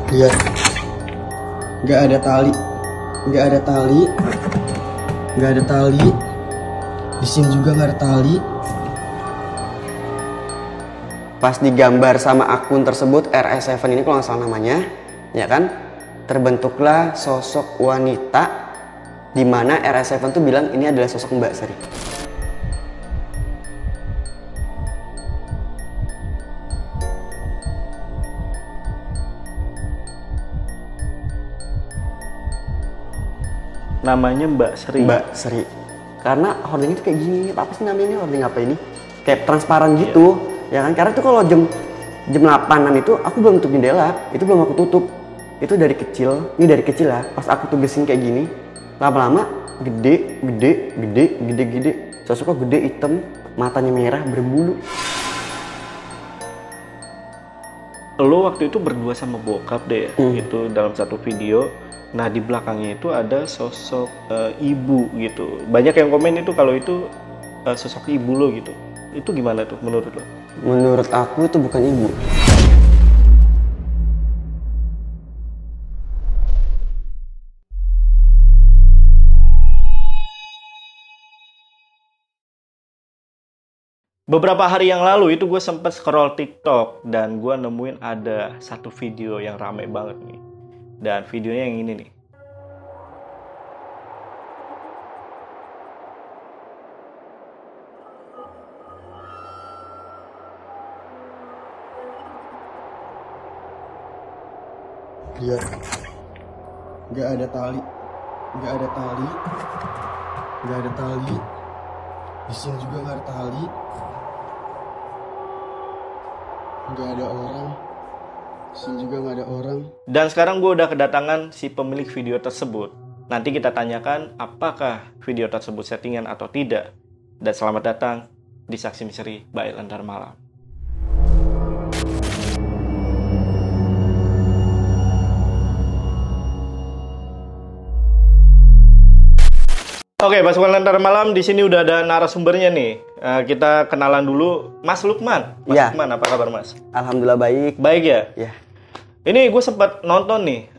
Lihat, nggak ada tali, nggak ada tali, nggak ada tali. Di sini juga nggak ada tali. Pas digambar sama akun tersebut RS7 ini kalau nggak salah namanya, ya kan, terbentuklah sosok wanita di mana RS7 tuh bilang ini adalah sosok Mbak Sri. Namanya Mbak Sri. Mbak Sri. Karena hordingnya tuh kayak gini, apa sih namanya, hording apa ini? Kayak transparan gitu, ya kan? Karena tuh kalau jam 8-an itu aku belum tutup jendela, itu belum aku tutup. Itu dari kecil, ini dari kecil ya. Pas aku tugasin kayak gini, lama-lama gede. Sosoknya gede, hitam, matanya merah, berbulu. Lo waktu itu berdua sama bokap deh, itu dalam satu video. Nah di belakangnya itu ada sosok ibu gitu. Banyak yang komen itu kalau itu sosok ibu lo gitu. Itu gimana tuh menurut lo? Menurut aku itu bukan ibu. Beberapa hari yang lalu itu gue sempet scroll TikTok dan gue nemuin ada satu video yang rame banget nih. Dan videonya yang ini nih. Lihat, nggak ada tali, nggak ada tali, nggak ada tali. Di sini juga nggak ada tali, nggak ada orang. Di sini juga nggak ada orang. Dan sekarang gue udah kedatangan si pemilik video tersebut. Nanti kita tanyakan apakah video tersebut settingan atau tidak. Dan selamat datang di Saksi Misteri by Lentera Malam. Oke, pasukan Lentera Malam, di sini udah ada narasumbernya nih. Kita kenalan dulu, Mas Lukman. Mas Lukman, apa kabar Mas? Alhamdulillah baik. Baik ya? Ya. Ini gue sempat nonton nih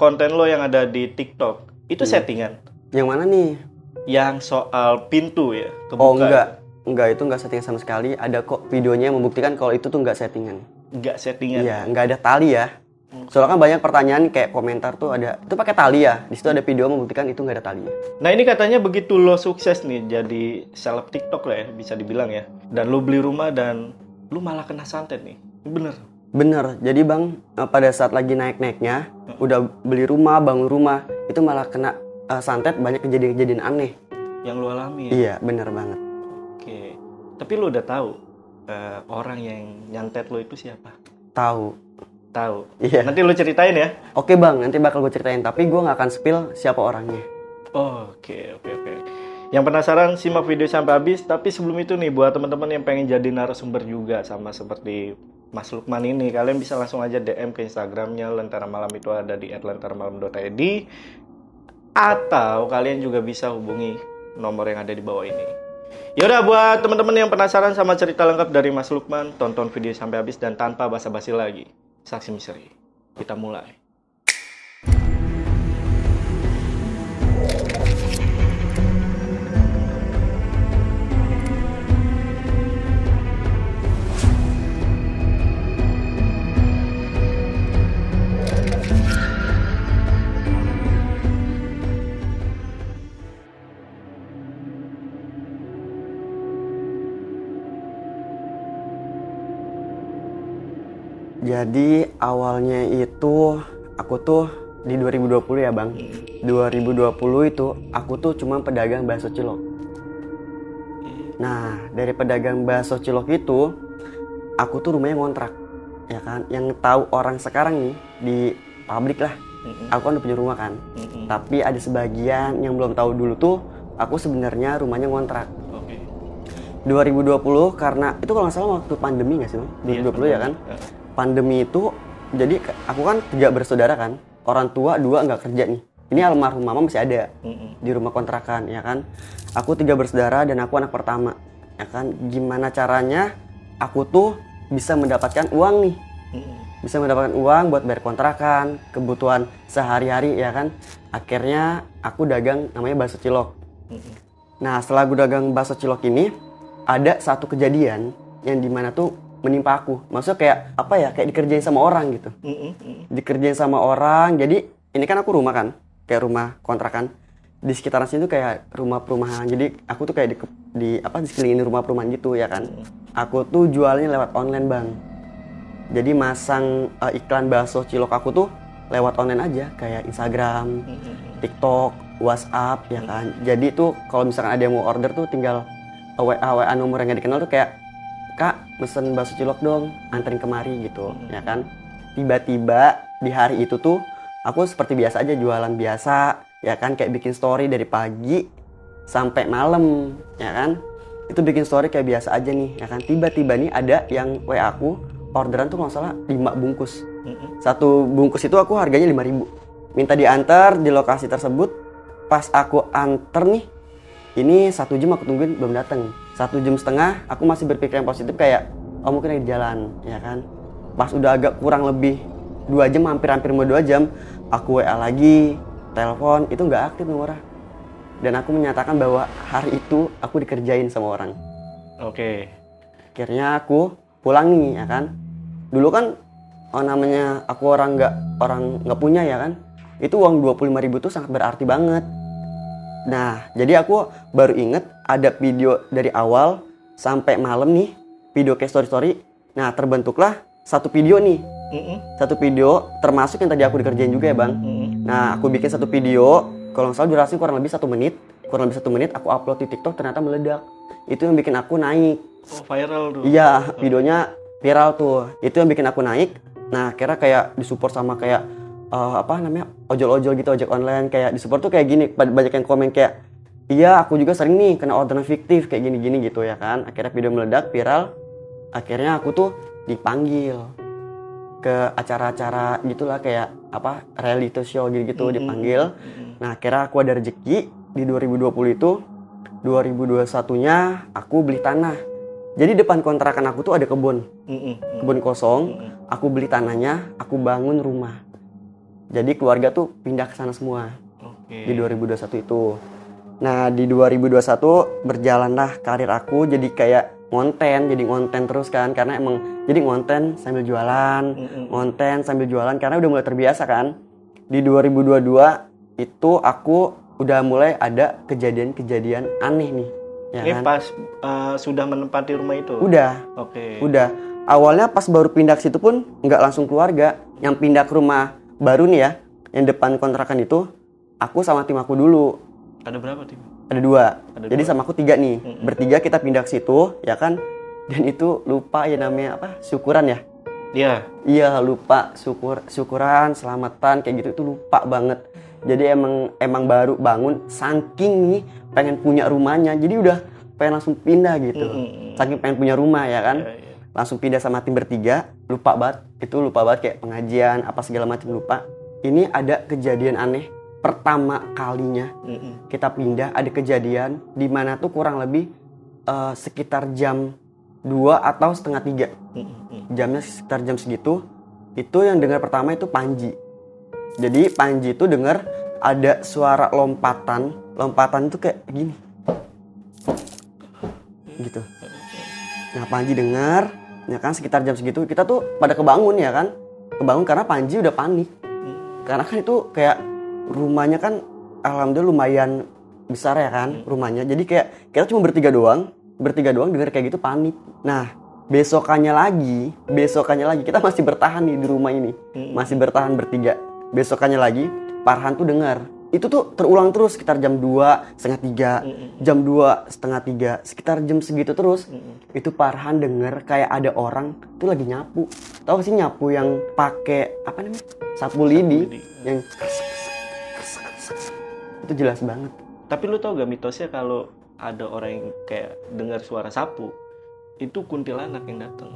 konten lo yang ada di TikTok. Itu settingan? Yang mana nih? Yang soal pintu ya? Kebuka. Oh enggak, itu enggak settingan sama sekali. Ada kok videonya yang membuktikan kalau itu tuh enggak settingan. Enggak settingan? Iya, enggak ada tali ya. Soalnya kan banyak pertanyaan kayak komentar tuh ada, itu pakai tali ya. Di situ ada video membuktikan itu nggak ada tali. Nah ini katanya begitu lo sukses nih jadi seleb TikTok lah ya, bisa dibilang ya. Dan lo beli rumah dan lo malah kena santet nih, bener? Bener, jadi bang pada saat lagi naik-naiknya, udah beli rumah, bangun rumah, itu malah kena santet, banyak kejadian-kejadian aneh. Yang lo alami ya? Iya, bener banget. Oke, tapi lo udah tahu orang yang nyantet lo itu siapa? Tahu. Iya. Nanti lo ceritain ya? Oke bang, nanti bakal gue ceritain, tapi gue nggak akan spill siapa orangnya. Oke. Yang penasaran simak video sampai habis. Tapi sebelum itu nih, buat teman-teman yang pengen jadi narasumber juga sama seperti Mas Lukman ini, kalian bisa langsung aja DM ke Instagramnya Lentera Malam, itu ada di @lenteramalam.id, atau kalian juga bisa hubungi nomor yang ada di bawah ini. Yaudah, buat teman-teman yang penasaran sama cerita lengkap dari Mas Lukman, tonton video sampai habis dan tanpa basa-basi lagi. Saksi Misteri, kita mulai. Jadi awalnya itu aku tuh di 2020 ya bang. 2020 itu aku tuh cuma pedagang bakso cilok. Nah dari pedagang bakso cilok itu aku tuh rumahnya ngontrak, ya kan. Yang tahu orang sekarang nih di pabrik lah. Aku kan udah punya rumah kan. Tapi ada sebagian yang belum tahu dulu tuh aku sebenarnya rumahnya ngontrak. 2020 karena itu kalau nggak salah waktu pandemi nggak sih bang? 2020 ya kan. Pandemi itu, jadi aku kan 3 bersaudara kan, orang tua 2 nggak kerja nih. Ini almarhum mama masih ada di rumah kontrakan, ya kan. Aku 3 bersaudara dan aku anak pertama, ya kan. Gimana caranya aku tuh bisa mendapatkan uang nih? bisa mendapatkan uang buat bayar kontrakan, kebutuhan sehari-hari ya kan. Akhirnya aku dagang namanya bakso cilok. Nah setelah gue dagang bakso cilok ini, ada satu kejadian yang dimana tuh menimpa aku. Maksudnya kayak apa ya, kayak dikerjain sama orang gitu. Dikerjain sama orang, jadi ini kan aku rumah kan, kayak rumah kontrakan. Di sekitaran sini tuh kayak rumah perumahan. Jadi aku tuh kayak di sekelilingin rumah perumahan gitu ya kan. Aku tuh jualnya lewat online bang. Jadi masang iklan bakso cilok aku tuh lewat online aja, kayak Instagram, TikTok, WhatsApp ya kan. Jadi tuh kalau misalkan ada yang mau order tuh tinggal WA nomor yang gak dikenal tuh kayak, Kak mesen bakso cilok dong, anterin kemari gitu ya kan. Tiba-tiba di hari itu tuh aku seperti biasa aja jualan biasa ya kan, kayak bikin story dari pagi sampai malam ya kan. Itu bikin story kayak biasa aja nih ya kan. Tiba-tiba nih ada yang WA aku orderan tuh nggak salah 5 bungkus. Satu bungkus itu aku harganya 5.000. Minta diantar di lokasi tersebut. Pas aku anter nih, ini 1 jam aku tungguin belum datang. 1 jam setengah aku masih berpikir yang positif kayak oh mungkin lagi di jalan ya kan. Pas udah agak kurang lebih 2 jam, hampir mau 2 jam, aku WA lagi, telepon, itu nggak aktif nomornya. Dan aku menyatakan bahwa hari itu aku dikerjain sama orang. Oke. Akhirnya aku pulang nih ya kan. Dulu kan namanya aku orang nggak punya ya kan. Itu uang 25.000 tuh sangat berarti banget. Nah, jadi aku baru inget ada video dari awal sampai malam nih, video kayak story. Nah, terbentuklah satu video nih. Satu video termasuk yang tadi aku dikerjain juga ya bang. Nah, aku bikin satu video, kalau nggak salah durasi kurang lebih 1 menit. Kurang lebih 1 menit aku upload di TikTok, ternyata meledak. Itu yang bikin aku naik. Oh, viral tuh. Iya, videonya viral tuh. Itu yang bikin aku naik. Nah, kira kayak disupport sama kayak ojol-ojol gitu, ojek online. Kayak disupport tuh kayak gini, banyak yang komen kayak, iya aku juga sering nih kena orderan fiktif kayak gini-gini gitu ya kan. Akhirnya video meledak, viral. Akhirnya aku tuh dipanggil ke acara-acara gitulah, kayak reality show gitu dipanggil. Nah, akhirnya aku ada rezeki di 2020 itu. 2021-nya aku beli tanah. Jadi depan kontrakan aku tuh ada kebun kosong. Aku beli tanahnya, aku bangun rumah. Jadi keluarga tuh pindah ke sana semua. Di 2021 itu. Nah, di 2021 berjalanlah karir aku jadi kayak ngonten terus kan, karena emang jadi ngonten sambil jualan, karena udah mulai terbiasa kan. Di 2022 itu aku udah mulai ada kejadian-kejadian aneh nih. Ya ini kan? pas sudah menempati rumah itu? Udah. Udah. Awalnya pas baru pindah ke situ pun nggak langsung keluarga. Yang pindah ke rumah baru nih ya, yang depan kontrakan itu, aku sama tim aku dulu. Ada berapa tim? Ada 2. Jadi sama aku 3 nih. Bertiga kita pindah ke situ, ya kan? Dan itu lupa ya namanya syukuran ya? Iya. Iya, lupa syukuran, selamatan kayak gitu itu lupa banget. Jadi emang baru bangun, saking nih pengen punya rumahnya, jadi udah pengen langsung pindah gitu. Saking pengen punya rumah ya kan, langsung pindah sama tim bertiga. Lupa banget kayak pengajian apa segala macam, lupa. Ini ada kejadian aneh pertama kalinya kita pindah, ada kejadian di mana tuh kurang lebih sekitar jam 2 atau setengah 3. Jamnya sekitar jam segitu. Itu yang dengar pertama itu Panji. Jadi Panji itu dengar ada suara lompatan itu kayak gini. Gitu. Nah, Panji dengar, ya kan sekitar jam segitu kita tuh pada kebangun ya kan. Kebangun karena Panji udah panik. Karena kan itu kayak rumahnya kan alhamdulillah lumayan besar ya kan rumahnya. Jadi kayak kita cuma bertiga doang dengar kayak gitu panik. Nah, besokannya lagi kita masih bertahan nih di rumah ini. Masih bertahan bertiga. Besokannya lagi Farhan tuh dengar. Itu tuh terulang terus sekitar jam 2, setengah 3, jam 2, setengah 3, sekitar jam segitu terus. Itu Farhan dengar kayak ada orang tuh lagi nyapu. Tahu gak sih nyapu yang pakai sapu lidi yang itu jelas banget. Tapi lu tau gak mitosnya kalau ada orang yang kayak dengar suara sapu, itu kuntilanak yang datang.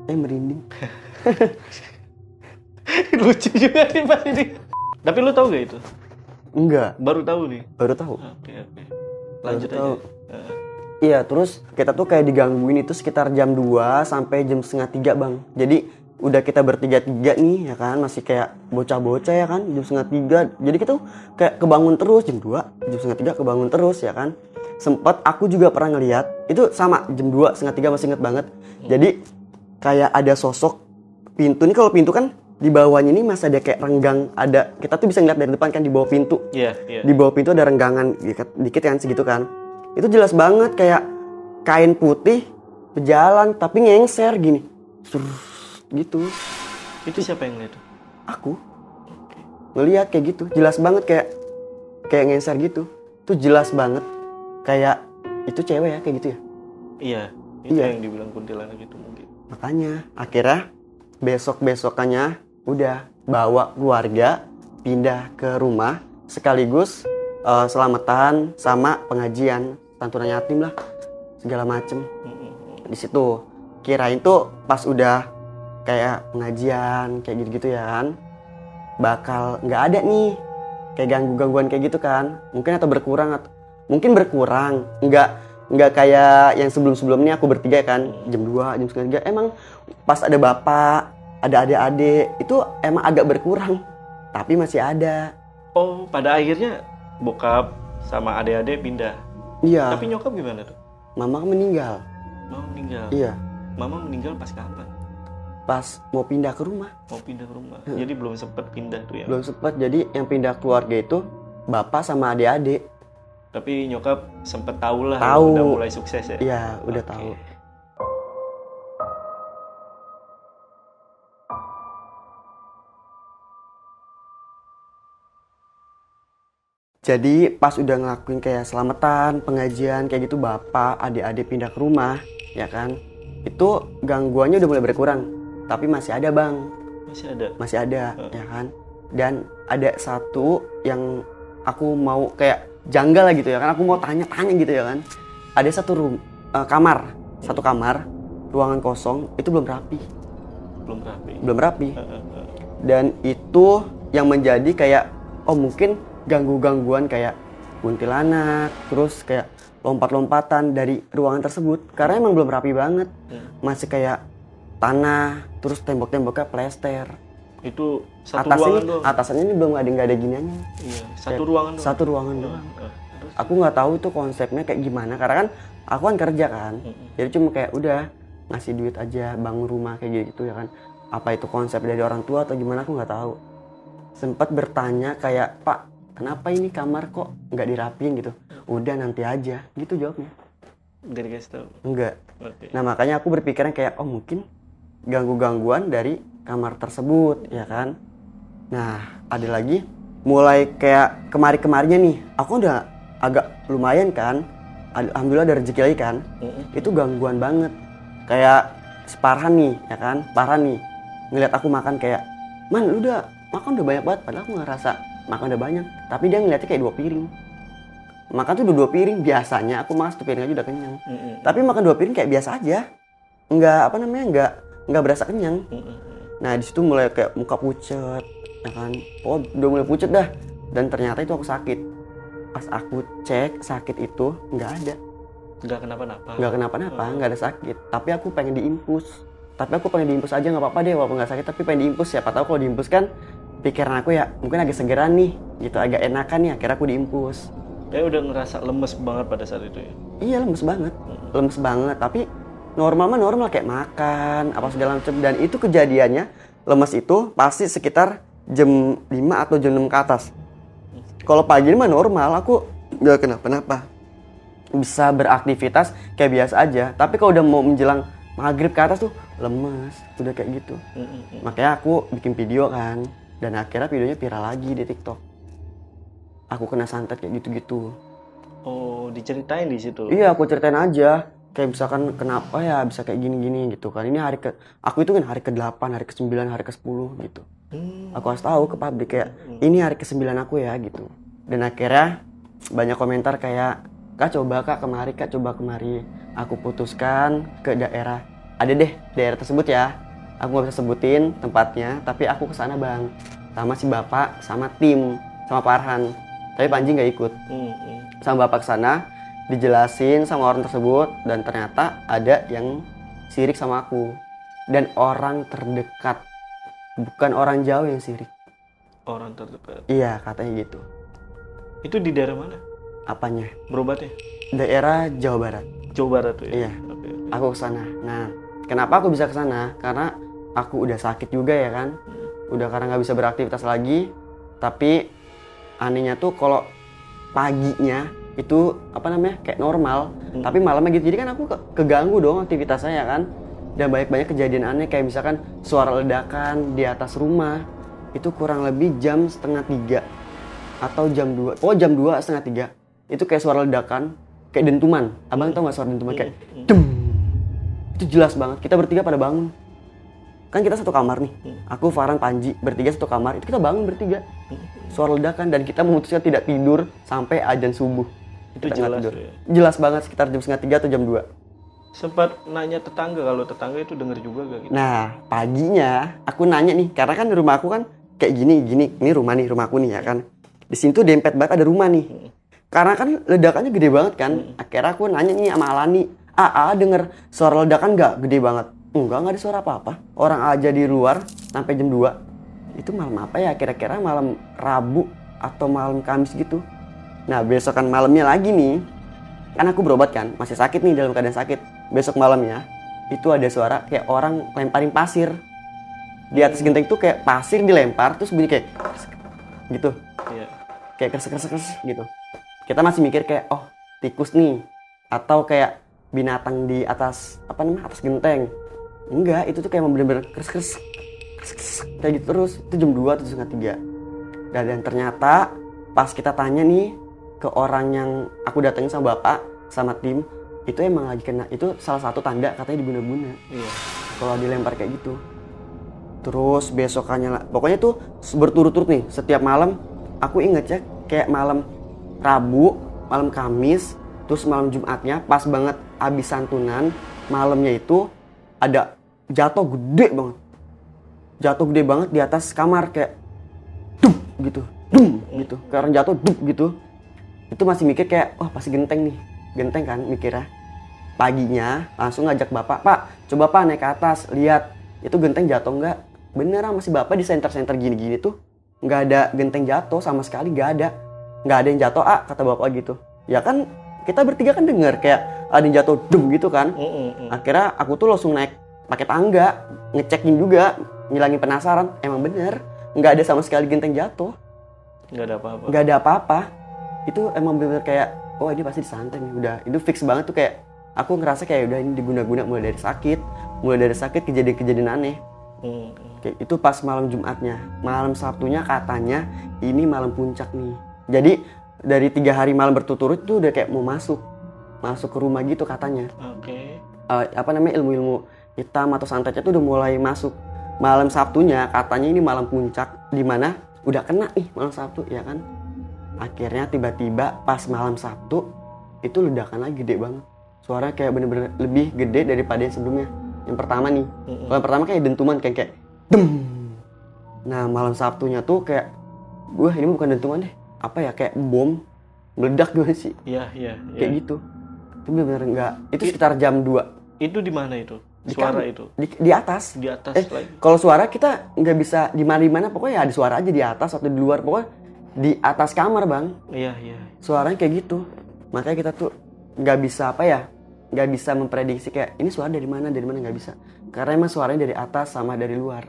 Merinding. Lucu juga nih pas ini. Tapi lu tau gak itu? Enggak. Baru tahu nih. Baru tahu. Oke. Lanjut aja. Iya, terus kita tuh kayak digangguin itu sekitar jam 2 sampai jam setengah 3 bang. Jadi udah kita bertiga-tiga nih ya kan, masih kayak bocah-bocah ya kan, jam 2:30. Jadi kita tuh kayak kebangun terus jam 2, jam 2:30 kebangun terus ya kan. Sempet aku juga pernah ngeliat, itu sama jam 2, 2:30 masih inget banget. Jadi kayak ada sosok pintu nih, kalau pintu kan di bawahnya ini masih ada kayak renggang, ada, kita tuh bisa ngeliat dari depan kan di bawah pintu. Di bawah pintu ada renggangan dikit kan segitu kan. Itu jelas banget kayak kain putih berjalan tapi ngengser gini. Gitu. Itu siapa yang lihat? Aku. Ngeliat kayak gitu, jelas banget kayak ngengser gitu. Itu jelas banget kayak itu cewek ya kayak gitu ya. Iya, itu yang dibilang kuntilanak gitu mungkin. Makanya akhirnya besok-besokannya udah bawa keluarga pindah ke rumah sekaligus selamatan sama pengajian santunan yatim lah segala macem. Di situ kirain tuh pas udah kayak pengajian kayak gitu-gitu ya kan, bakal nggak ada nih kayak gangguan kayak gitu kan, mungkin atau berkurang nggak kayak yang sebelumnya aku bertiga kan, jam 2, jam 2:30 emang pas ada bapak, ada adik-adik itu emang agak berkurang, tapi masih ada. Oh, pada akhirnya bokap sama adik-adik pindah. Iya. Tapi nyokap gimana tuh? Mama meninggal. Mama meninggal. Iya. Mama meninggal pas kapan? Pas mau pindah ke rumah. Jadi belum sempat pindah tuh ya? Belum sempat. Jadi yang pindah keluarga itu bapak sama adik-adik. Tapi nyokap sempet tahu lah. Tahu. Udah mulai sukses ya? Iya, udah tahu. Jadi pas udah ngelakuin kayak selamatan, pengajian kayak gitu, bapak, adik-adik pindah ke rumah, ya kan? Itu gangguannya udah mulai berkurang, tapi masih ada bang. Masih ada, ya kan? Dan ada satu yang aku mau kayak janggal lah gitu ya kan? Aku mau tanya-tanya gitu ya kan? Ada satu satu kamar, ruangan kosong, itu belum rapi. Dan itu yang menjadi kayak, oh mungkin gangguan kayak kuntilanak, terus kayak lompat-lompatan dari ruangan tersebut karena emang belum rapi banget. Masih kayak tanah, terus tembok-temboknya plester. Itu satu ruangan doang. Atasannya ini belum ada giniannya. Iya, satu ruangan doang. Aku nggak tahu itu konsepnya kayak gimana karena kan aku kan kerja kan. Jadi cuma kayak udah ngasih duit aja bangun rumah kayak gitu ya kan. Apa itu konsep dari orang tua atau gimana aku nggak tahu. Sempat bertanya kayak, "Pak, kenapa ini kamar kok nggak dirapiin gitu?" Udah nanti aja, gitu jawabnya. Nggak dikasih tahu? Enggak. Nah makanya aku berpikiran kayak, oh mungkin gangguan dari kamar tersebut, ya kan. Nah ada lagi, mulai kayak kemarin-kemarinnya nih, aku udah agak lumayan kan, alhamdulillah ada rezeki lagi kan. Itu gangguan banget, kayak separahan nih, ya kan, parah nih. Ngeliat aku makan kayak, "Man, lu udah makan udah banyak banget," padahal aku ngerasa makan udah banyak, tapi dia ngeliatnya kayak 2 piring. Makan tuh 2 piring, biasanya aku makan 1 piring aja udah kenyang. Tapi makan 2 piring kayak biasa aja, nggak berasa kenyang. Nah di situ mulai kayak muka pucet, ya kan, oh udah mulai pucet dah. Dan ternyata itu aku sakit. Pas aku cek sakit itu nggak ada. Nggak kenapa-napa, nggak ada sakit. Tapi aku pengen diinfus. Tapi aku pengen diinfus aja, nggak apa-apa deh walaupun nggak sakit, tapi pengen diinfus. Siapa tahu kalau diinfus kan pikiran aku ya mungkin agak segeran nih gitu, agak enakan nih, akhirnya aku diinfus. Udah ngerasa lemes banget pada saat itu ya? Iya lemes banget, tapi normal kayak makan apa segala macam. Dan itu kejadiannya lemes itu pasti sekitar jam 5 atau jam 6 ke atas. Kalau pagi mah normal, aku nggak kenapa-napa, bisa beraktivitas kayak biasa aja. Tapi kalau udah mau menjelang maghrib ke atas tuh lemes, udah kayak gitu. Makanya aku bikin video kan, dan akhirnya videonya viral lagi di TikTok. Aku kena santet kayak gitu-gitu. Oh, diceritain di situ? Iya, aku ceritain aja. Kayak misalkan kenapa ya bisa kayak gini-gini gitu kan. Ini aku itu kan hari ke-8, hari ke-9, hari ke-10 gitu. Aku harus tahu ke publik kayak ini hari ke-9 aku ya gitu. Dan akhirnya banyak komentar kayak, "Kak coba kak kemari. Aku putuskan ke daerah. Ada deh daerah tersebut ya. Aku nggak bisa sebutin tempatnya, tapi aku kesana bang. Sama si bapak, sama tim, sama Farhan. Tapi Panji nggak ikut. Sama bapak kesana, dijelasin sama orang tersebut, dan ternyata ada yang sirik sama aku. dan orang terdekat, bukan orang jauh yang sirik. Orang terdekat. Iya, katanya gitu. Itu di daerah mana? Apanya? Berobatnya? Daerah Jawa Barat. Jawa Barat tuh ya? Iya. Oke. Aku kesana. Nah, kenapa aku bisa kesana? Karena aku udah sakit juga ya kan. Udah karena nggak bisa beraktivitas lagi. Tapi anehnya tuh kalau paginya itu kayak normal. Tapi malamnya gitu. Jadi kan aku keganggu dong aktivitasnya ya kan. Dan banyak kejadian aneh kayak misalkan suara ledakan di atas rumah. Itu kurang lebih jam 2:30 atau jam 2. Oh, jam 2 2:30. Itu kayak suara ledakan, kayak dentuman. Abang tau gak suara dentuman kayak dem. Itu jelas banget. Kita bertiga pada bangun. Kan kita satu kamar nih. Aku, Farhan, Panji bertiga satu kamar. Itu kita bangun bertiga. Suara ledakan dan kita memutuskan tidak tidur sampai azan subuh. Itu Kita jelas tidur. tuh ya. Jelas banget sekitar jam 2:30 atau jam 2. Sempat nanya tetangga, kalau tetangga itu denger juga gak gitu? Nah, paginya aku nanya nih, karena kan rumah aku kan kayak gini. Ini rumahku nih ya kan. Di sini tuh dempet banget ada rumah nih. Karena kan ledakannya gede banget kan. Akhirnya aku nanya nih sama Alani, denger suara ledakan nggak? Gede banget. Enggak ada suara apa-apa. Orang aja di luar sampai jam 2. Itu malam apa ya? Kira-kira malam Rabu atau malam Kamis gitu. Nah, besokan malamnya lagi nih. Kan aku berobat kan, masih sakit nih, dalam keadaan sakit. Besok malamnya itu ada suara kayak orang lemparin pasir. Di atas genteng itu kayak pasir dilempar terus bunyi kayak gitu. Iya. Kayak kresek gitu. Kita masih mikir kayak tikus nih atau kayak binatang di atas atas genteng. Enggak, itu tuh kayak bener-bener kres kayak gitu terus. Itu jam 2 atau 2:30. Dan ternyata pas kita tanya nih ke orang yang aku datengin sama bapak sama tim, itu emang lagi kena. Itu salah satu tanda katanya diguna-guna. Iya. Kalau dilempar kayak gitu. Terus besokannya pokoknya tuh berturut-turut nih setiap malam. Aku inget ya kayak malam Rabu, malam Kamis, terus malam Jumatnya pas banget abis santunan, malamnya itu ada jatuh gede banget di atas kamar kayak dum gitu. Karena jatuh dum gitu. Itu masih mikir kayak pasti genteng kan mikirnya. Paginya langsung ngajak bapak, "Pak, coba Pak naik ke atas, lihat itu genteng jatuh nggak?" Beneran masih bapak di senter-senter gini-gini tuh nggak ada genteng jatuh sama sekali, nggak ada yang jatuh kata bapak gitu. Ya kan kita bertiga kan denger kayak ada yang jatuh dum gitu kan. Akhirnya aku tuh langsung naik pakai tangga, ngecekin juga, ngilangin penasaran. Emang bener nggak ada sama sekali genteng jatuh, nggak ada apa-apa. Itu emang bener kayak ini pasti disantet nih, udah itu fix banget tuh. Kayak aku ngerasa kayak udah ini diguna-guna mulai dari sakit kejadian-kejadian aneh. Kayak itu pas malam Jumatnya. Malam Sabtunya katanya ini malam puncak nih. Jadi dari 3 hari malam berturut-turut tuh udah kayak mau masuk ke rumah gitu katanya. Oke. Ilmu-ilmu hitam atau santetnya tuh udah mulai masuk. Malam Sabtunya katanya ini malam puncak, dimana udah kena nih malam Sabtu ya kan. Akhirnya tiba-tiba pas malam Sabtu itu ledakan lagi gede banget. Suaranya kayak bener-bener lebih gede daripada yang sebelumnya. Yang pertama nih. Kalau yang pertama kayak dentuman kayak dem. Nah, malam Sabtunya tuh kayak ini bukan dentuman deh. Kayak bom meledak gimana sih? Iya. Kayak gitu. Itu bener-bener enggak. Itu sekitar jam 2. Itu di mana itu? Suara itu? Di atas. Di atas lagi. Kalau suara kita nggak bisa di mana-mana, pokoknya ada suara aja di atas atau di luar, pokoknya di atas kamar, Bang. Iya. Suaranya kayak gitu. Makanya kita tuh nggak bisa memprediksi kayak ini suara dari mana nggak bisa. Karena emang suaranya dari atas sama dari luar.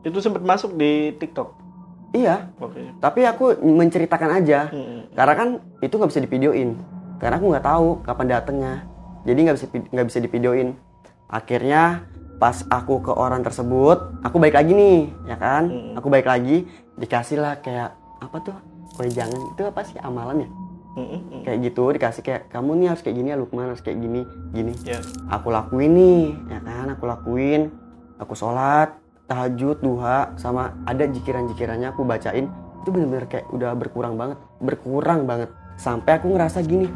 Itu sempat masuk di TikTok? Iya. Oke. Tapi aku menceritakan aja. Karena kan itu nggak bisa divideoin. Karena aku nggak tahu kapan datangnya. Jadi nggak bisa divideoin. Akhirnya pas aku ke orang tersebut, aku balik lagi nih, ya kan? Aku balik lagi, dikasih lah kayak apa tuh? Kue jangan itu apa sih amalannya? Kayak gitu, dikasih kayak kamu nih harus kayak gini ya, Lukman harus kayak gini. Yeah. Aku lakuin nih, ya kan? Aku sholat, tahajud, duha, sama ada jikiran-jikirannya aku bacain. Itu bener-bener kayak udah berkurang banget. Sampai aku ngerasa gini,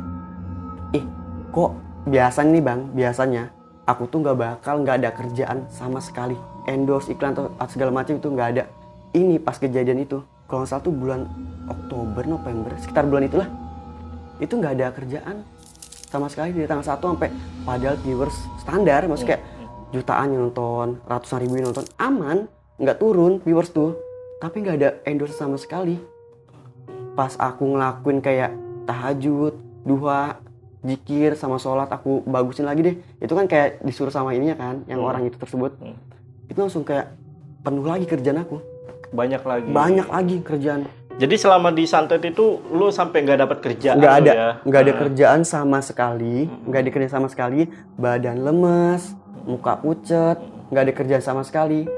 kok biasanya aku tuh nggak ada kerjaan sama sekali, endorse iklan atau segala macam itu nggak ada. Ini pas kejadian itu, kalau nggak salah tuh bulan Oktober, November, sekitar bulan itulah, itu nggak ada kerjaan sama sekali dari tanggal 1 sampai, padahal viewers standar, maksudnya kayak jutaan yang nonton, ratusan ribu yang nonton, aman, nggak turun viewers tuh, tapi nggak ada endorse sama sekali. Pas aku ngelakuin kayak tahajud, duha, zikir sama sholat, aku bagusin lagi deh, itu kan kayak disuruh sama ininya kan, yang orang itu tersebut, itu langsung kayak penuh lagi kerjaan aku, banyak lagi kerjaan. Jadi selama di santet itu lu sampai nggak dapat kerjaan? Nggak ada kerjaan sama sekali, nggak ada kerjaan sama sekali, badan lemes, muka pucet, nggak ada kerjaan sama sekali.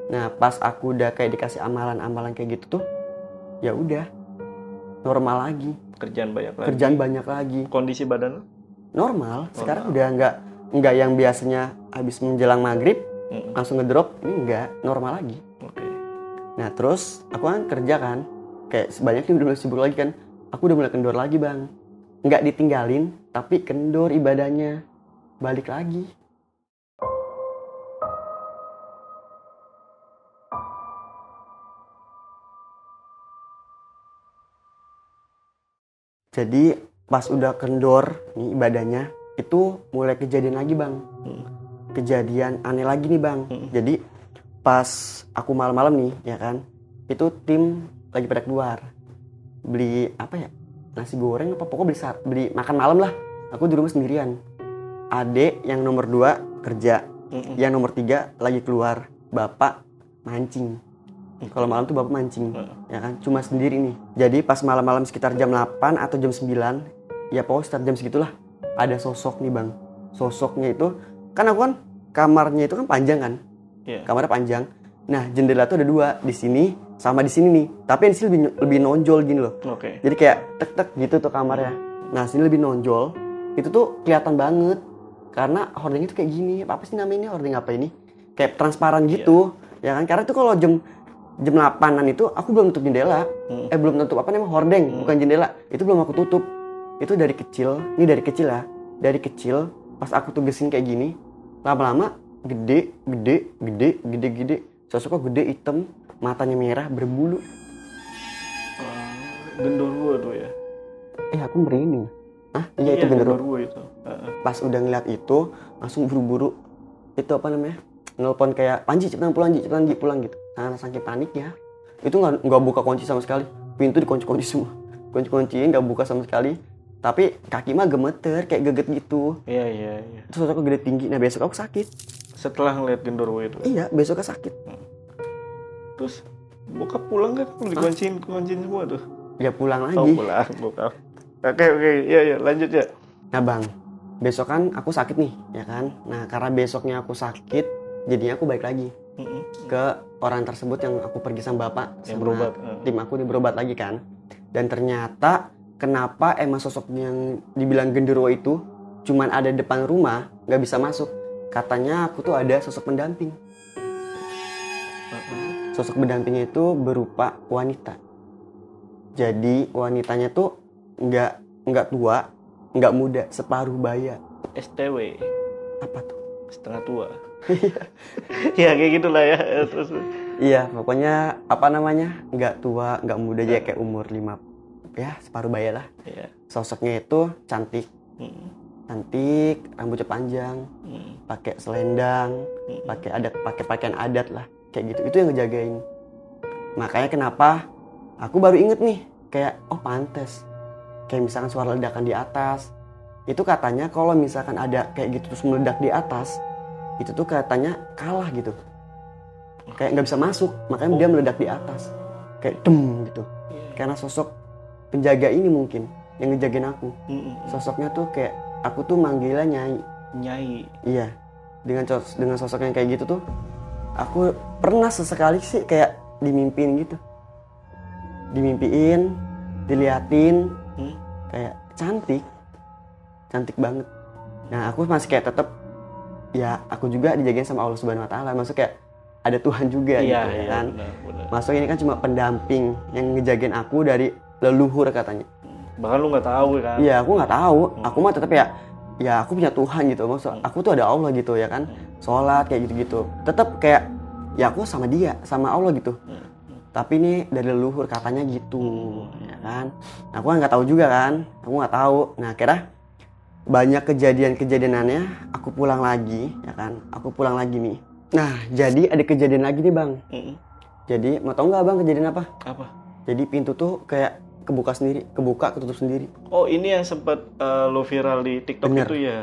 Nah pas aku udah kayak dikasih amalan-amalan kayak gitu tuh, ya udah normal lagi. Kerjaan banyak lagi. Kondisi badan lu? Normal. Sekarang udah nggak yang biasanya habis menjelang maghrib langsung ngedrop, ini nggak, normal lagi. Nah terus aku kan kerja kan, kayak sebanyak ini udah mulai sibuk lagi kan, aku udah mulai kendor lagi bang, nggak ditinggalin tapi kendor ibadahnya, balik lagi. Jadi pas udah kendor nih ibadahnya, itu mulai kejadian lagi bang, kejadian aneh lagi nih bang. Jadi pas aku malam-malam nih ya kan, itu tim lagi pada keluar beli apa ya, nasi goreng apa pokoknya beli makan malam lah. Aku di rumah sendirian, adek yang nomor 2 kerja, yang nomor 3 lagi keluar, bapak mancing. Kalau malam tuh bapak mancing ya kan, cuma sendiri nih. Jadi pas malam-malam sekitar jam 8 atau jam 9, ya pokoknya sekitar jam segitulah, ada sosok nih bang. Sosoknya itu kan, aku kan kamarnya itu kan panjang kan, kamarnya panjang. Nah jendela tuh ada 2, di sini sama di sini nih, tapi yang di sini lebih nonjol gini loh. Jadi kayak tek-tek gitu tuh kamarnya. Nah sini lebih nonjol, itu tuh kelihatan banget karena hordengnya tuh kayak gini. Apa sih namanya ini, hordeng apa ini? Kayak transparan gitu, ya kan? Karena tuh kalau jam 8-an itu aku belum tutup jendela, belum tutup apa namanya, hordeng, bukan jendela. Itu belum aku tutup. Itu dari kecil, ini dari kecil ya. Dari kecil pas aku tugesin kayak gini, lama-lama gede. Sosoknya gede, hitam, matanya merah, berbulu. Genderuwo tuh ya? Aku merinding. Iya itu genderuwo itu. Pas udah ngeliat itu, langsung buru-buru itu apa namanya, nelpon kayak, Panji cepetan pulang gitu. Nah saking paniknya, itu nggak buka kunci sama sekali, pintu dikunci semua, kunci-kunciin nggak buka sama sekali. Tapi kaki mah gemeter, kayak geget gitu. Iya. Terus aku gede tinggi, nah besok aku sakit. Setelah ngeliat genderuwo itu? Iya, besoknya sakit. Terus bokap pulang kan, dikunciin semua tuh? Ya pulang lagi. Pulang bokap. Oke, iya, lanjut ya. Nah bang, besok kan aku sakit nih, ya kan. Nah karena besoknya aku sakit, jadinya aku balik lagi ke orang tersebut yang aku pergi sama bapak, yang sama berobat. Tim aku nih berobat lagi kan. Dan ternyata kenapa emang sosok yang dibilang genderuwo itu cuman ada depan rumah, nggak bisa masuk. Katanya aku tuh ada sosok pendamping. Sosok pendampingnya itu berupa wanita. Jadi wanitanya tuh nggak tua, nggak muda, separuh baya. STW. Apa tuh? Setengah tua. Ya kayak gitulah ya. Terus. Iya, pokoknya apa namanya, nggak tua, nggak muda aja, kayak umur 5, ya separuh baya lah. Sosoknya itu cantik, rambutnya panjang, pakai selendang, pakai pakaian adat lah, kayak gitu. Itu yang ngejagain. Makanya kenapa aku baru inget nih, kayak pantes. Kayak misalkan suara ledakan di atas, itu katanya kalau misalkan ada kayak gitu terus meledak di atas, itu tuh katanya kalah gitu, kayak nggak bisa masuk, makanya dia meledak di atas, kayak dem gitu. Karena sosok penjaga ini mungkin yang ngejagain aku. Sosoknya tuh kayak, aku tuh manggilnya nyai. Iya, dengan sosok yang kayak gitu tuh, aku pernah sesekali sih kayak dimimpiin gitu, diliatin, kayak cantik banget. Nah aku masih kayak tetap, ya aku juga dijagain sama Allah Subhanahu Wa Taala. Maksud kayak ada Tuhan juga gitu kan. Benar. Maksud ini kan cuma pendamping yang ngejagain aku dari leluhur katanya. Bahkan lu nggak tahu kan? Iya aku nggak tahu. Aku mah tetap ya aku punya Tuhan gitu. Maksud aku tuh ada Allah gitu ya kan. Sholat kayak gitu. Tetap kayak ya aku sama dia, sama Allah gitu. Tapi ini dari leluhur katanya gitu, ya kan. Nah, aku nggak tahu juga kan, aku nggak tahu. Nah akhirnya banyak kejadian-kejadianannya, aku pulang lagi, ya kan? Aku pulang lagi nih. Nah, jadi ada kejadian lagi nih, Bang. Jadi, mau tau nggak, Bang, kejadian apa? Apa? Jadi pintu tuh kayak kebuka sendiri, kebuka, ketutup sendiri. Oh, ini yang sempat lo viral di TikTok. Bener. Itu ya?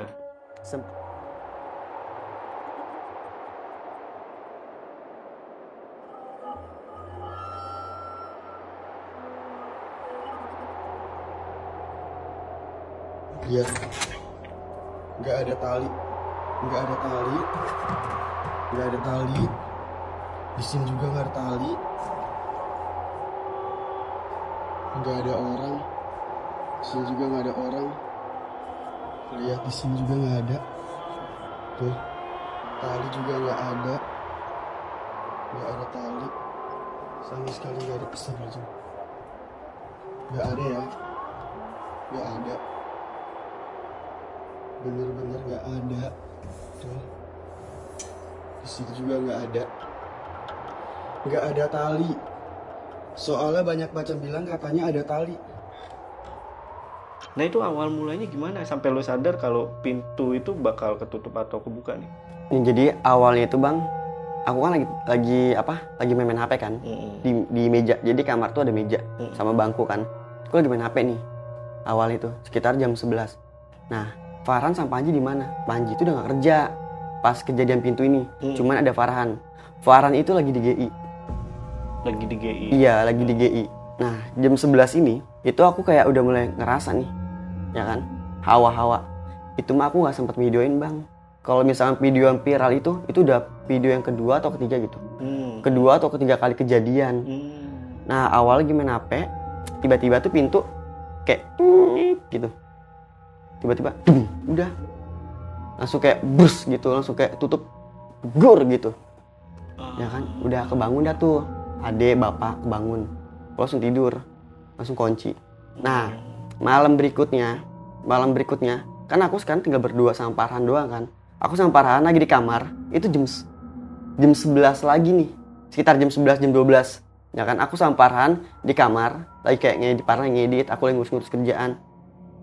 Iya, nggak ada tali, nggak ada tali, nggak ada tali, di sini juga nggak ada tali, nggak ada orang, di sini juga nggak ada orang, lihat di sini juga nggak ada, tuh, tali juga nggak ada tali, sama sekali nggak ada pesan aja, nggak ada ya, nggak ada. Bener-bener nggak ada tuh, di situ juga nggak ada tali, soalnya banyak macam bilang katanya ada tali. Nah, itu awal mulanya gimana sampai lo sadar kalau pintu itu bakal ketutup atau kebuka nih? Jadi awalnya itu, Bang, aku kan lagi main HP kan, di meja. Jadi kamar tuh ada meja sama bangku kan, aku lagi main HP nih awal itu sekitar jam 11. Nah, Farhan sama Panji di mana? Panji itu udah gak kerja pas kejadian pintu ini. Cuman ada Farhan. Farhan itu lagi di GI. Lagi di GI? Iya, lagi di GI. Nah, jam 11 ini, itu aku kayak udah mulai ngerasa nih, ya kan? Hawa-hawa. Itu mah aku gak sempet videoin, Bang. Kalau misalkan video yang viral itu udah video yang kedua atau ketiga gitu. Kedua atau ketiga kali kejadian. Nah, awalnya gimana HP, tiba-tiba tuh pintu kayak gitu. Tiba-tiba udah langsung kayak brus gitu, langsung kayak tutup gur gitu, ya kan? Udah kebangun dah tuh, adek bapak kebangun, langsung tidur, langsung kunci. Nah, malam berikutnya kan aku sekarang tinggal berdua sama Farhan doang kan. Aku sama Farhan lagi di kamar, itu jam 11 lagi nih, sekitar jam 11 jam 12, ya kan? Aku sama Farhan di kamar lagi kayak ngedit, Farhan ngedit, aku lagi ngurus-ngurus kerjaan.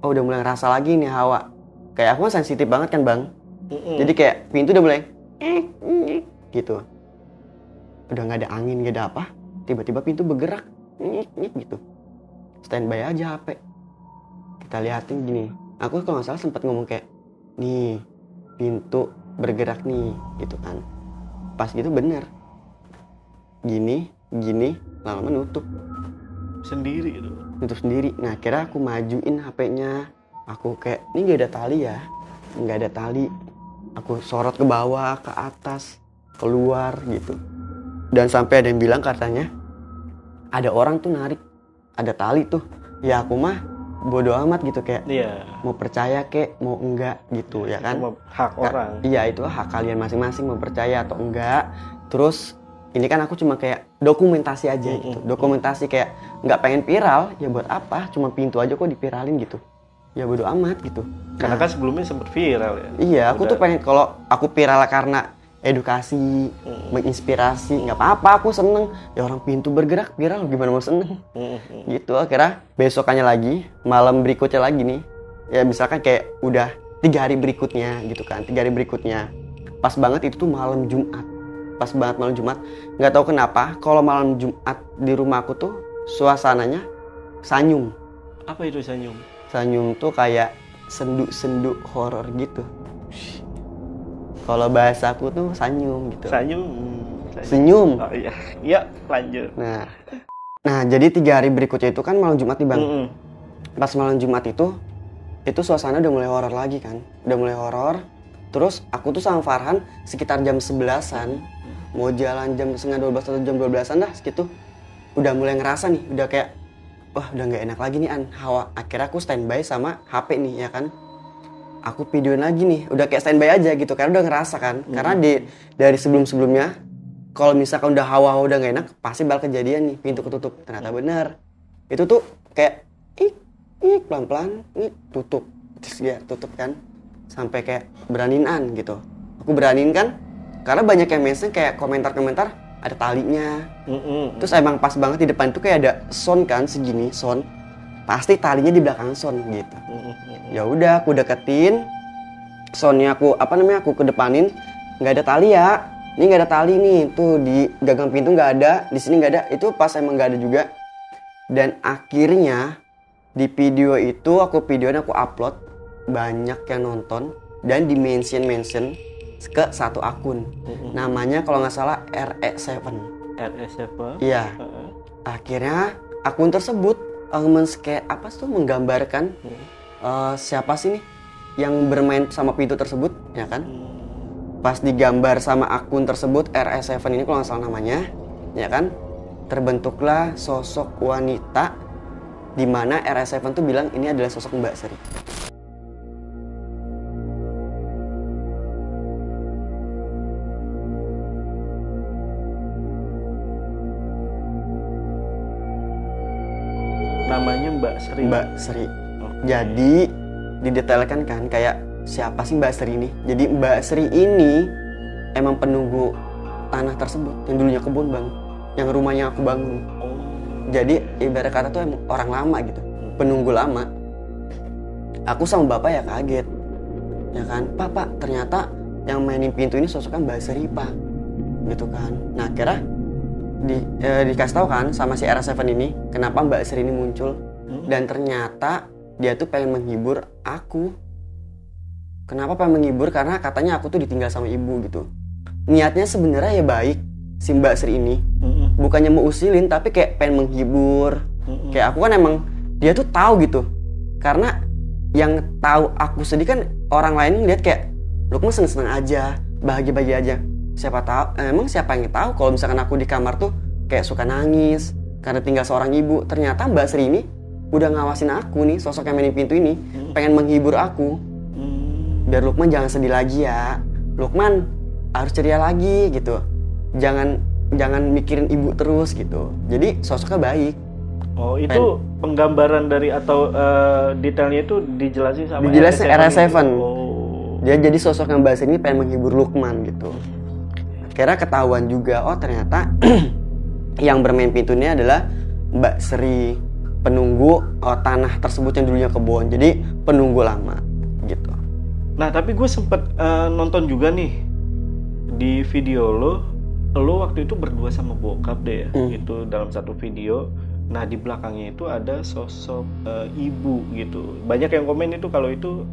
Oh, udah mulai ngerasa lagi nih hawa. Kayak aku kan sensitif banget kan, Bang. Jadi kayak pintu udah mulai gitu. Udah nggak ada angin, nggak ada apa. Tiba-tiba pintu bergerak gitu. Standby aja HP. Kita liatin gini. Aku kalau nggak salah sempat ngomong kayak, nih pintu bergerak nih, gitu kan. Pas gitu bener. Gini, lama-lama nutup. Sendiri gitu. Nutup sendiri. Nah, akhirnya aku majuin HP-nya. Aku kayak, ini gak ada tali ya? Nggak ada tali. Aku sorot ke bawah, ke atas, keluar gitu. Dan sampai ada yang bilang katanya, ada orang tuh narik, ada tali tuh. Ya aku mah bodo amat gitu, kayak mau percaya kek, mau enggak gitu, ya kan? Hak orang. Iya, itu hak kalian masing-masing mau percaya atau enggak. Terus ini kan aku cuma kayak dokumentasi aja gitu. Dokumentasi kayak nggak pengen viral, ya buat apa? Cuma pintu aja kok dipiralin gitu. Ya bodo amat gitu. Karena kan sebelumnya sempat viral ya. Iya, aku tuh pengen kalau aku viral karena edukasi, menginspirasi, nggak apa-apa, aku seneng. Ya orang pintu bergerak viral, gimana mau seneng? Gitu. Akhirnya besokannya lagi, malam berikutnya lagi nih. Ya misalkan kayak udah 3 hari berikutnya gitu kan, 3 hari berikutnya. Pas banget itu tuh malam Jumat. Pas banget malam Jumat, nggak tahu kenapa kalau malam Jumat di rumahku tuh suasananya sanyum. Apa itu sanyum? Sanyum tuh kayak sendu-sendu horor gitu. Kalau bahasaku tuh sanyum gitu. Sanyum. Senyum. Oh iya, iya lanjut. Nah jadi 3 hari berikutnya itu kan malam Jumat nih, Bang. Pas malam Jumat itu suasana udah mulai horor lagi kan, udah mulai horor. Terus aku tuh sama Farhan sekitar jam 11-an, mau jalan jam setengah 12 atau jam 12-an dah segitu, udah mulai ngerasa nih, udah kayak, wah udah nggak enak lagi nih hawa. Akhirnya aku standby sama HP nih, ya kan. Aku videoin lagi nih, udah kayak standby aja gitu, karena udah ngerasa kan. Karena dari sebelum-sebelumnya, kalau misalkan udah hawa udah nggak enak, pasti bakal kejadian nih, pintu ketutup. Ternyata bener. Itu tuh kayak, pelan-pelan, tutup. Terus ya tutup kan. Sampai kayak beraninan gitu. Aku beraniin kan, karena banyak yang mention kayak komentar-komentar ada talinya. Terus emang pas banget di depan itu kayak ada sound kan, segini sound. pasti talinya di belakang sound gitu. Ya udah aku deketin, soundnya aku aku kedepanin, nggak ada tali ya. Ini nggak ada tali nih, tuh di gagang pintu nggak ada, di sini nggak ada. Itu pas emang nggak ada juga. Dan akhirnya di video itu aku upload, banyak yang nonton dan di mention ke satu akun. Namanya kalau nggak salah RE7. Iya. Akhirnya akun tersebut menggambarkan siapa sih nih yang bermain sama pintu tersebut, ya kan? Pas digambar sama akun tersebut RE7 ini kalau nggak salah namanya, ya kan? Terbentuklah sosok wanita di mana RE7 tuh bilang ini adalah sosok Mbak Sri. Namanya Mbak Sri. Mbak Sri. Jadi didetailkan kan kayak siapa sih Mbak Sri ini? Jadi Mbak Sri ini emang penunggu tanah tersebut yang dulunya kebun bang, yang rumahnya aku bangun. Jadi ibarat kata tuh emang orang lama gitu, penunggu lama. Aku sama bapak ya kaget, ya kan? Pak, ternyata yang mainin pintu ini sosoknya Mbak Sri pak, gitu kan? Nah kira dikasih tahu kan sama si RE7 ini kenapa Mbak Sri ini muncul, dan ternyata dia tuh pengen menghibur aku. Kenapa pengen menghibur? Karena katanya aku tuh ditinggal sama ibu gitu. Niatnya sebenarnya ya baik si Mbak Sri ini, bukannya mau usilin tapi kayak pengen menghibur. Kayak aku kan emang dia tuh tahu gitu, karena yang tahu aku sedih kan orang lain lihat kayak Lukman seneng-seneng aja, bahagia-bahagia aja. Emang siapa yang tahu kalau misalkan aku di kamar tuh kayak suka nangis karena tinggal seorang ibu. Ternyata Mbak Sri ini udah ngawasin aku nih, sosok yang mainin pintu ini, pengen menghibur aku. Biar Lukman jangan sedih lagi ya, Lukman harus ceria lagi gitu, jangan mikirin ibu terus gitu. Jadi sosoknya baik. Oh itu penggambaran dari atau detailnya itu dijelasin sama RE7. Dia jadi sosok yang Mbak Sri ini pengen menghibur Lukman gitu. Akhirnya ketahuan juga, oh ternyata yang bermain pintu ini adalah Mbak Sri, penunggu tanah tersebut yang dulunya kebun. Jadi penunggu lama gitu. Nah tapi gue sempet nonton juga nih di video lo waktu itu berdua sama bokap deh ya, itu dalam satu video. Nah di belakangnya itu ada sosok ibu gitu. Banyak yang komen itu kalau itu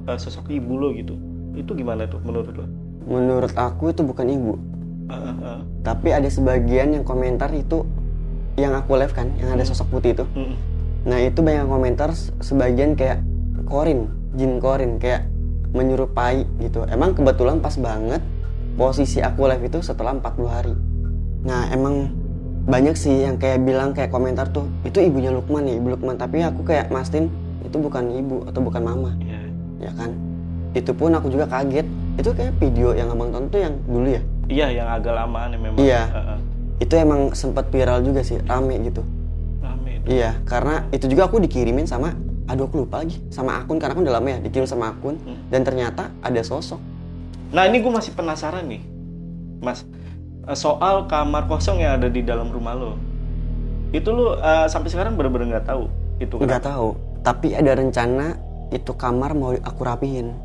sosok ibu lo gitu. Itu gimana tuh menurut lo? Menurut aku itu bukan ibu. Tapi ada sebagian yang komentar itu yang aku live kan, yang ada sosok putih itu. Nah itu banyak komentar sebagian kayak jin korin kayak menyerupai gitu. Emang kebetulan pas banget posisi aku live itu setelah 40 hari. Nah emang banyak sih yang kayak bilang kayak komentar tuh itu ibunya Lukman ya, ibu Lukman. Tapi aku kayak mastiin itu bukan ibu atau bukan mama. Ya kan. Itu pun aku juga kaget. Itu kayak video yang abang tonton tuh yang dulu ya. Iya yang agak lamaan ya memang. Iya. Itu emang sempat viral juga sih, rame gitu. Rame. Iya karena itu juga aku dikirimin sama, aduh aku lupa lagi, sama akun, karena aku udah lama ya dikirim sama akun. Dan ternyata ada sosok. Nah ini gue masih penasaran nih Mas, soal kamar kosong yang ada di dalam rumah lo. Itu lo sampai sekarang bener-bener gak tahu itu kan? Nggak tahu, tapi ada rencana itu kamar mau aku rapihin.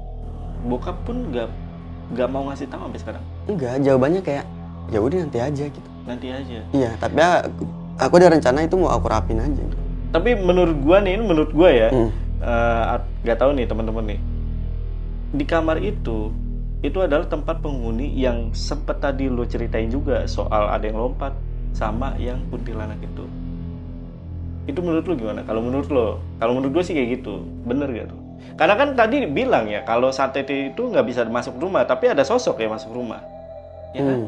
Bokap pun gak mau ngasih tahu sampai sekarang? Enggak, jawabannya kayak ya udah nanti aja gitu. Nanti aja? Iya, tapi aku ada rencana itu mau aku rapihin aja. Tapi menurut gua ya, gak tahu nih teman-teman nih, di kamar itu adalah tempat penghuni yang sempet tadi lo ceritain juga soal ada yang lompat sama yang kuntilanak itu. Itu menurut lo gimana? Kalau menurut gue sih kayak gitu, bener gak tuh? Karena kan tadi bilang ya kalau Santet itu nggak bisa masuk rumah, tapi ada sosok yang masuk rumah, ya kan?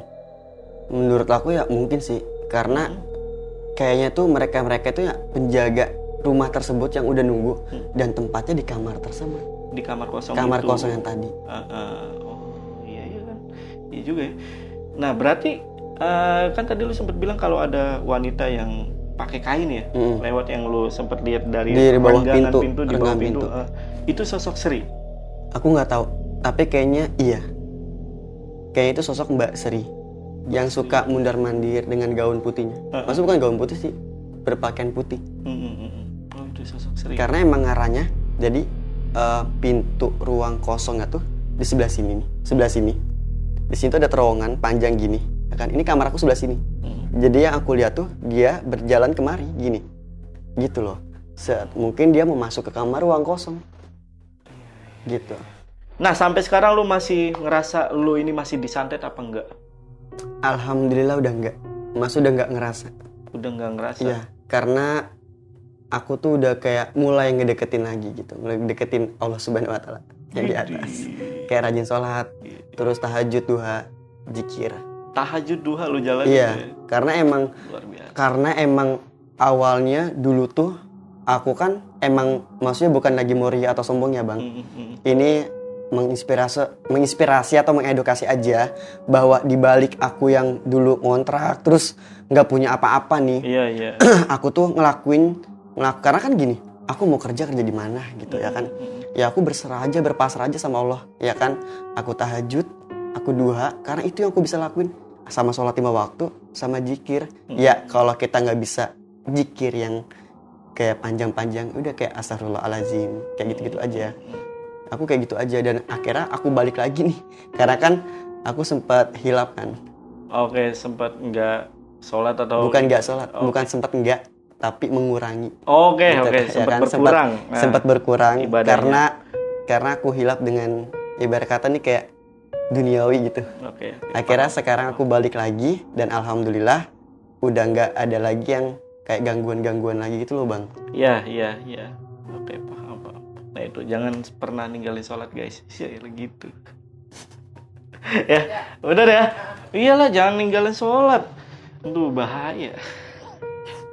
Menurut aku ya mungkin sih, karena kayaknya tuh mereka itu ya penjaga rumah tersebut yang udah nunggu, dan tempatnya di kamar tersebut. Di kamar kosong. Kamar itu. Kosong yang tadi. Oh iya kan, iya juga ya. Nah berarti kan tadi lu sempat bilang kalau ada wanita yang pakai kain ya, lewat yang lu sempat lihat dari bawah pintu di bawah pintu. Itu sosok Sri? Aku nggak tahu, tapi kayaknya iya. Kayaknya itu sosok Mbak Sri yang suka mundar-mandir dengan gaun putihnya. Maksudnya bukan gaun putih sih, berpakaian putih. Oh Waduh, sosok Sri. Karena emang ngarahnya, jadi pintu ruang kosongnya tuh di sebelah sini nih, sebelah sini. Di sini tuh ada terowongan panjang gini, ya kan? Ini kamar aku sebelah sini. Jadi yang aku lihat tuh dia berjalan kemari gini, gitu loh. Mungkin dia mau masuk ke kamar ruang kosong, gitu. Nah, sampai sekarang lu masih ngerasa lu ini masih disantet apa enggak? Alhamdulillah udah enggak, Mas udah enggak ngerasa. Udah enggak ngerasa? Iya, karena aku tuh udah kayak mulai ngedeketin lagi gitu, mulai ngedeketin Allah Subhanahu Wa Taala yang di atas. Kayak rajin sholat, terus tahajud, duha, zikir. Tahajud, duha lu jalan? Iya, gitu ya? karena emang awalnya dulu tuh aku kan emang maksudnya bukan lagi mau ria atau sombong ya bang. Ini menginspirasi atau mengedukasi aja bahwa dibalik aku yang dulu ngontrak terus nggak punya apa-apa nih. Iya. Aku tuh ngelakuin karena kan gini, aku mau kerja di mana gitu ya kan. Ya aku berpasrah aja sama Allah ya kan. Aku tahajud, aku duha, karena itu yang aku bisa lakuin, sama sholat 5 waktu, sama zikir. Ya kalau kita nggak bisa zikir yang kayak panjang-panjang, udah kayak astagfirullahaladzim, kayak gitu-gitu aja. Aku kayak gitu aja, dan akhirnya aku balik lagi nih, karena kan aku sempat hilap kan. Oke, sempat nggak sholat atau? Bukan nggak sholat, bukan sempat nggak, tapi mengurangi. Oke, gitu, sempat ya kan? berkurang. Sempat berkurang ibadahnya. karena aku hilap dengan ibarat kata nih kayak duniawi gitu. Oke. Akhirnya sekarang aku balik lagi, dan alhamdulillah udah nggak ada lagi yang kayak gangguan-gangguan lagi gitu loh bang. Iya. Oke, paham. Nah itu, jangan pernah ninggalin sholat guys. Ya gitu. Ya, bener ya. Iyalah, jangan ninggalin sholat. Aduh, bahaya.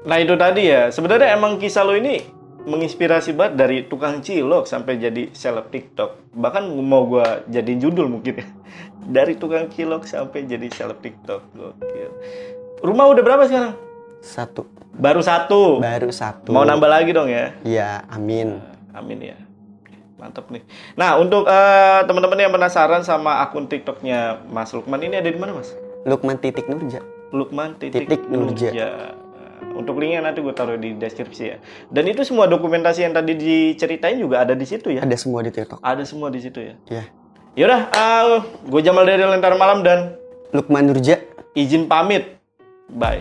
Nah itu tadi ya, sebenarnya emang kisah lo ini menginspirasi banget, dari tukang cilok sampai jadi seleb TikTok. Bahkan mau gua jadiin judul mungkin ya. Dari tukang cilok sampai jadi seleb TikTok. Gokil. Rumah udah berapa sekarang? 1. Baru 1. Mau nambah lagi dong ya? Iya, amin. Amin ya. Mantap nih. Nah, untuk teman-teman yang penasaran sama akun TikToknya Mas Lukman ini ada di mana, Mas? Lukman.Nurja. Lukman.Nurja. Untuk linknya nanti gue taruh di deskripsi ya. Dan itu semua dokumentasi yang tadi diceritain juga ada di situ ya? Ada semua di TikTok. Ada semua di situ ya? Iya. Yaudah, gue Jamal dari Lentera Malam dan Lukman Nurja. Izin pamit. Bye.